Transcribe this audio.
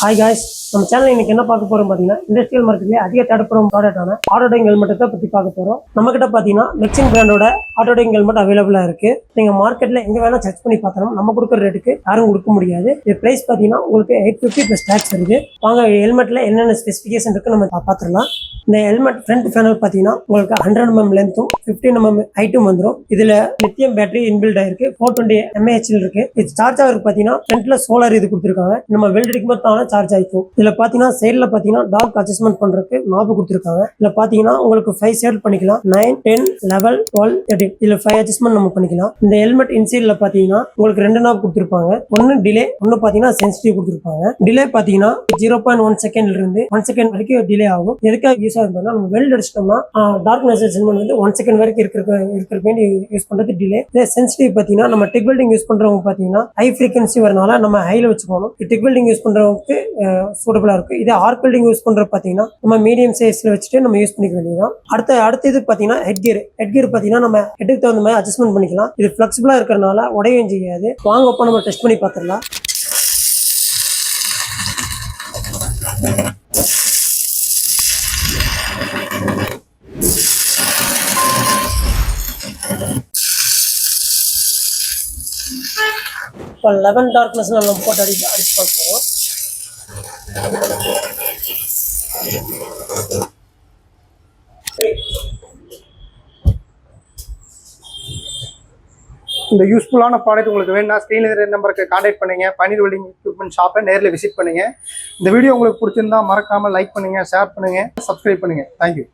Hi guys, நம்ம சேனல்ல இன்னைக்கு என்ன பார்க்க போறோம் பாத்தீங்கன்னா இண்டஸ்ட்ரியல் மார்க்கெட்ல அதிக தேடப்படும் ப்ராடக்ட்டான ஆட்டோடைங் ஹெல்மெட்டை பத்தி பார்க்க போறோம். நம்ம கிட்ட பாத்தீங்கன்னா மெக்சின் பிராண்டோட ஆட்டோடைங் ஹெல்மெட் அவைலபிளா இருக்கு. நீங்க மார்க்கெட்ல எங்க வேணா சர்ச் பண்ணி பார்த்தாலும் நம்ம கொடுக்குற ரேட்டுக்கு யாரும் கொடுக்க முடியாது. இது பிரைஸ் பாத்தீங்கன்னா உங்களுக்கு 850 பிளஸ் டாக்ஸ் வருது. வாங்க ஹெல்மெட்ல என்னென்ன ஸ்பெசிஃபிகேஷன் இருக்கு நம்ம பார்த்துடலாம். இந்த ஹெல்மெட் ஃப்ரண்ட் பேனல் பாத்தீங்கன்னா உங்களுக்கு 100 mm லென்த்தும் 15 mm ஹைட்டும் வந்துடும். இதுல லித்தியம் பேட்டரி இன்பில்ட் ஆயிருக்கு. 420 mAh இருக்கு. இது சார்ஜ் ஆகுறது பாத்தீங்கன்னா ஃப்ரண்ட்ல சோலார் இது கொடுத்துருக்காங்க. நம்ம வெல்ட் அடிக்கும்போது தானே சார்ஜ் ஆயிக்கும். இதுல பாத்தீங்கன்னா சைடுல பாத்தீங்கன்னா டார்க் அட்ஜஸ்ட்மெண்ட் பண்றதுக்கு நாப் கொடுத்துருக்காங்க. இதுல பாத்தீங்கன்னா உங்களுக்கு 5 ஷேட் பண்ணிக்கலாம். 9, 10, 11, 12, 13 இதுல 5 அட்ஜஸ்ட்மெண்ட் நம்ம பண்ணிக்கலாம். இந்த ஹெல்மெட் இன்சைட்ல பாத்தீங்கன்னா உங்களுக்கு 2 நாப் கொடுத்துருப்பாங்க. ஒன்னு டிலே, ஒன்னு பாத்தீங்கன்னா சென்சிட்டிவ் கொடுத்துருப்பாங்க. டிலே பாத்தீங்கன்னா 0.1 செகண்ட்ல இருந்து 1 செகண்ட் வரைக்கும் டிலே ஆகும். எதுக்காக யூஸ் ஆகுதுன்னா நம்ம வெல்ட் அடிச்சிட்டோம்னா டார்க்னஸ் அட்ஜஸ்ட்மெண்ட் வந்து 1 செகண்ட் வரைக்கும் இருக்கிற யூஸ் பண்றது டிலே. சென்சிட்டிவ் பாத்தீங்கன்னா நம்ம டிக் வெல்டிங் யூஸ் பண்றவங்க பாத்தீங்கன்னா ஹை ஃப்ரீக்வன்சி வரனால நம்ம ஹைல வச்சுக்கணும். டிக் வெல்டிங் யூஸ் பண்றவங்களுக்கு சூட்டபிளா இருக்கு. இதே ஆர்க் வெல்டிங் யூஸ் பண்ற பாத்தீங்கன்னா நம்ம மீடியம் சைஸ்ல வச்சுட்டு நம்ம யூஸ் பண்ணிக்க வேண்டியதான். அடுத்த இது பாத்தீங்கன்னா ஹெட் கியர் பாத்தீங்கன்னா நம்ம ஹெட்டுக்கு தகுந்த மாதிரி அட்ஜஸ்ட்மெண்ட் பண்ணிக்கலாம். இது ஃபிளெக்சிபிளா இருக்கிறனால உடையவும் செய்யாது. வாங்க அப்ப நம்ம டெஸ்ட் பண்ணி பார்த்துடலாம். இப்போ 11 டார்க்னஸ் நம்ம போட்டு அடிச்சு பார்க்குறோம். இந்த யூஸ்ஃபுல்லான ப்ராடக்ட் உங்களுக்கு வேணும்னா ஸ்க்ரீனில் இருக்கிற நம்பருக்கு கான்டாக்ட் பண்ணுங்க. பன்னீர் வெல்டிங் எக்யூப்மெண்ட் ஷாப்பை நேரில் விசிட் பண்ணுங்க. இந்த வீடியோ உங்களுக்கு பிடிச்சிருந்தா மறக்காம லைக் பண்ணுங்க, ஷேர் பண்ணுங்க, சப்ஸ்கிரைப் பண்ணுங்க. தேங்க்யூ.